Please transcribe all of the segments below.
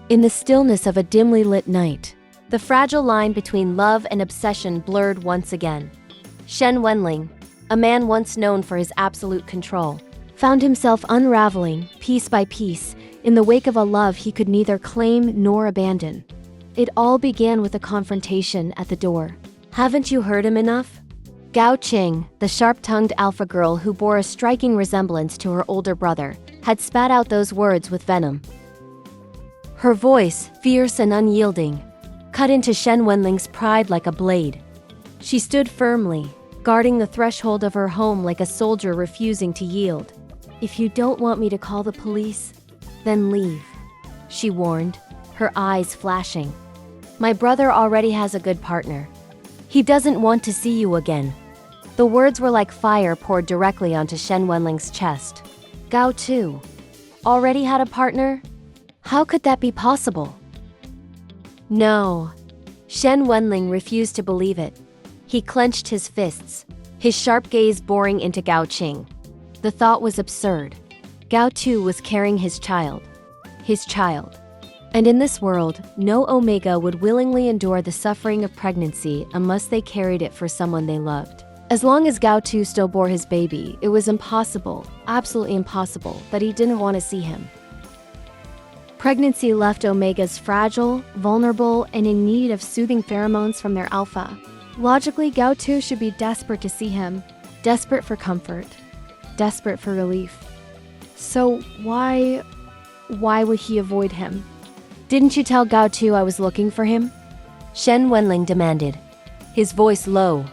In the stillness of a dimly lit night, the fragile line between love and obsession blurred once again. Shen Wenlang, a man once known for his absolute control, found himself unraveling, piece by piece, in the wake of a love he could neither claim nor abandon. It all began with a confrontation at the door. "Haven't you heard him enough?" Gao Tu, the sharp-tongued alpha girl who bore a striking resemblance to her older brother, had spat out those words with venom. Her voice, fierce and unyielding, cut into Shen Wenlang's pride like a blade. She stood firmly, guarding the threshold of her home like a soldier refusing to yield. "If you don't want me to call the police, then leave," she warned, her eyes flashing. "My brother already has a good partner. He doesn't want to see you again." The words were like fire poured directly onto Shen Wenlang's chest. Gao Tu already had a partner? How could that be possible? No. Shen Wenlang refused to believe it. He clenched his fists, his sharp gaze boring into Gao Tu. The thought was absurd. Gao Tu was carrying his child. His child. And in this world, no Omega would willingly endure the suffering of pregnancy unless they carried it for someone they loved. As long as Gao Tu still bore his baby, it was impossible, absolutely impossible, that he didn't want to see him. Pregnancy left Omegas fragile, vulnerable, and in need of soothing pheromones from their alpha. Logically, Gao Tu should be desperate to see him, desperate for comfort, desperate for relief. So why would he avoid him? "Didn't you tell Gao Tu I was looking for him?" Shen Wenlang demanded, his voice low,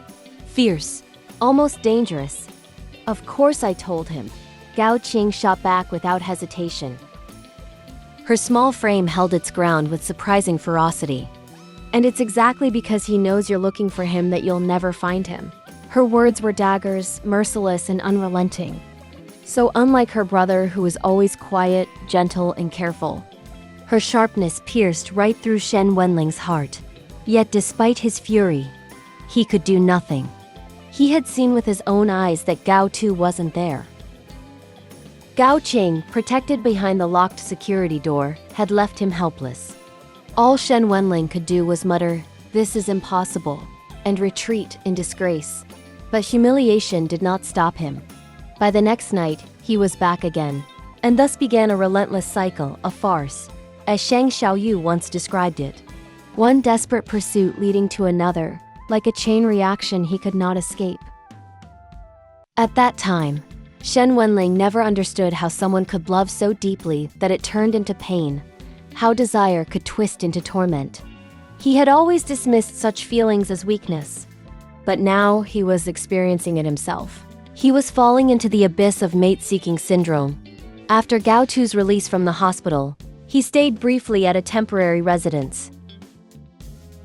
fierce, almost dangerous. "Of course I told him," Gao Tu shot back without hesitation. Her small frame held its ground with surprising ferocity. "And it's exactly because he knows you're looking for him that you'll never find him." Her words were daggers, merciless and unrelenting. So unlike her brother, who was always quiet, gentle, and careful, her sharpness pierced right through Shen Wenlang's heart. Yet despite his fury, he could do nothing. He had seen with his own eyes that Gao Tu wasn't there. Gao Tu, protected behind the locked security door, had left him helpless. All Shen Wenlang could do was mutter, "This is impossible," and retreat in disgrace. But humiliation did not stop him. By the next night, he was back again. And thus began a relentless cycle, a farce, as Shang Xiaoyu once described it. One desperate pursuit leading to another, like a chain reaction he could not escape. At that time, Shen Wenlang never understood how someone could love so deeply that it turned into pain, how desire could twist into torment. He had always dismissed such feelings as weakness, but now he was experiencing it himself. He was falling into the abyss of mate-seeking syndrome. After Gao Tu's release from the hospital, he stayed briefly at a temporary residence.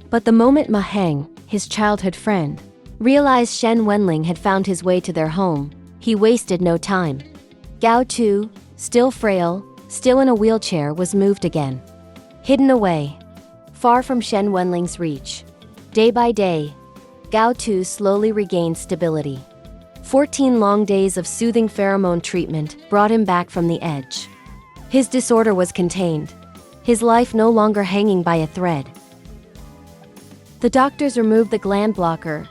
But the moment Ma Heng, his childhood friend, realized Shen Wenlang had found his way to their home, he wasted no time. Gao Tu, still frail, still in a wheelchair, was moved again. Hidden away, far from Shen Wenlang's reach. Day by day, Gao Tu slowly regained stability. 14 long days of soothing pheromone treatment brought him back from the edge. His disorder was contained, his life no longer hanging by a thread. The doctors removed the gland blocker,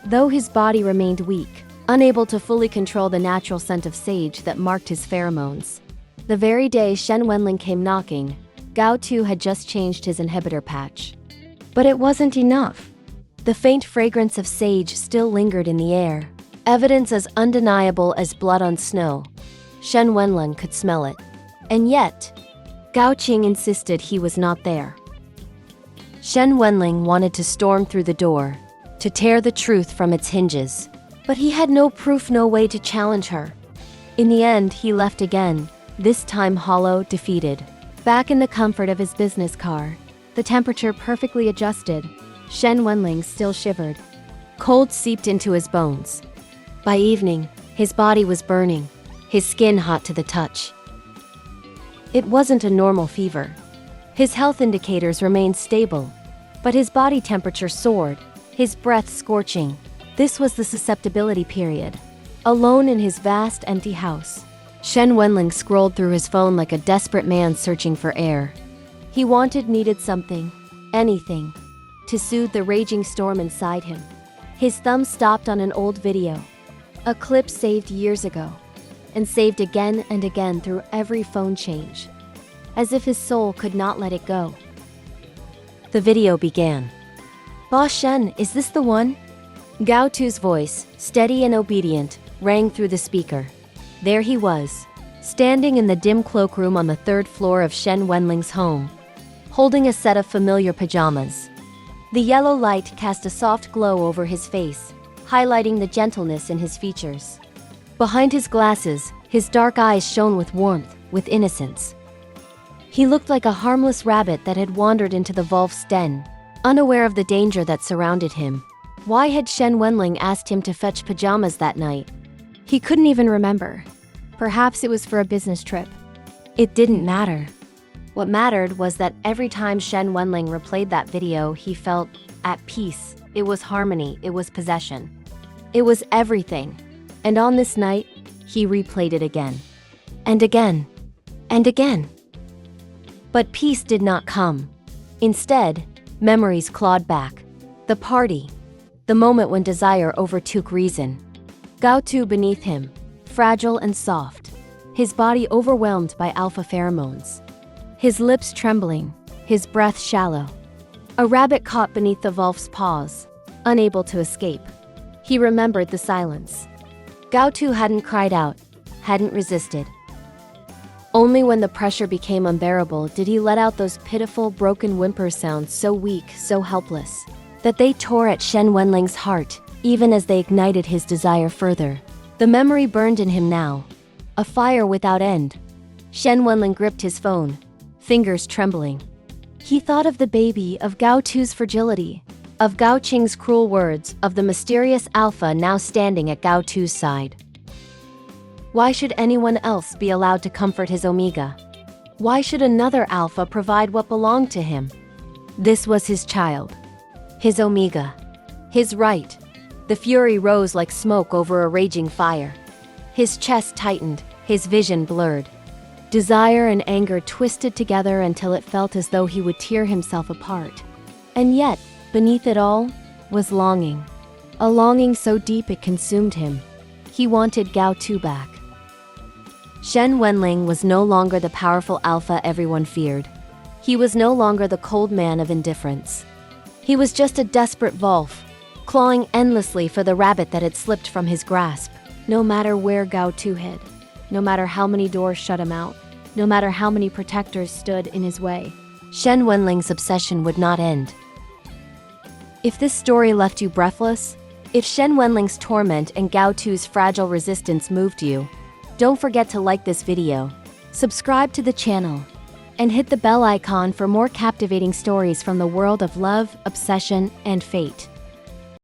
though his body remained weak, unable to fully control the natural scent of sage that marked his pheromones. The very day Shen Wenlang came knocking, Gao Tu had just changed his inhibitor patch. But it wasn't enough. The faint fragrance of sage still lingered in the air, evidence as undeniable as blood on snow. Shen Wenlang could smell it. And yet, Gao Tu insisted he was not there. Shen Wenlang wanted to storm through the door, to tear the truth from its hinges. But he had no proof, no way to challenge her. In the end, he left again, this time hollow, defeated. Back in the comfort of his business car, the temperature perfectly adjusted, Shen Wenlang still shivered. Cold seeped into his bones. By evening, his body was burning, his skin hot to the touch. It wasn't a normal fever. His health indicators remained stable, but his body temperature soared, his breath scorching. This was the susceptibility period. Alone in his vast, empty house, Shen Wenlang scrolled through his phone like a desperate man searching for air. He needed something, anything, to soothe the raging storm inside him. His thumb stopped on an old video, a clip saved years ago, and saved again and again through every phone change, as if his soul could not let it go. The video began. "Boss Shen, is this the one?" Gao Tu's voice, steady and obedient, rang through the speaker. There he was, standing in the dim cloakroom on the third floor of Shen Wenlang's home, holding a set of familiar pajamas. The yellow light cast a soft glow over his face, highlighting the gentleness in his features. Behind his glasses, his dark eyes shone with warmth, with innocence. He looked like a harmless rabbit that had wandered into the wolf's den, unaware of the danger that surrounded him. Why had Shen Wenlang asked him to fetch pajamas that night? He couldn't even remember. Perhaps it was for a business trip. It didn't matter. What mattered was that every time Shen Wenlang replayed that video, he felt at peace. It was harmony, it was possession. It was everything. And on this night, he replayed it again. And again. And again. But peace did not come. Instead, memories clawed back. The party. The moment when desire overtook reason. Gao Tu beneath him, fragile and soft, his body overwhelmed by alpha pheromones. His lips trembling, his breath shallow. A rabbit caught beneath the wolf's paws, unable to escape. He remembered the silence. Gao Tu hadn't cried out, hadn't resisted. Only when the pressure became unbearable did he let out those pitiful, broken whimper sounds, so weak, so helpless, that they tore at Shen Wenlang's heart, even as they ignited his desire further. The memory burned in him now, a fire without end. Shen Wenlang gripped his phone, fingers trembling. He thought of the baby, of Gao Tu's fragility, of Gao Qing's cruel words, of the mysterious alpha now standing at Gao Tu's side. Why should anyone else be allowed to comfort his omega? Why should another alpha provide what belonged to him? This was his child, his omega, his right. The fury rose like smoke over a raging fire. His chest tightened, his vision blurred. Desire and anger twisted together until it felt as though he would tear himself apart. And yet, beneath it all, was longing. A longing so deep it consumed him. He wanted Gao Tu back. Shen Wenlang was no longer the powerful alpha everyone feared. He was no longer the cold man of indifference. He was just a desperate wolf, clawing endlessly for the rabbit that had slipped from his grasp. No matter where Gao Tu hid, no matter how many doors shut him out, no matter how many protectors stood in his way, Shen Wenlang's obsession would not end. If this story left you breathless, if Shen Wenlang's torment and Gao Tu's fragile resistance moved you, don't forget to like this video, subscribe to the channel, and hit the bell icon for more captivating stories from the world of love, obsession, and fate.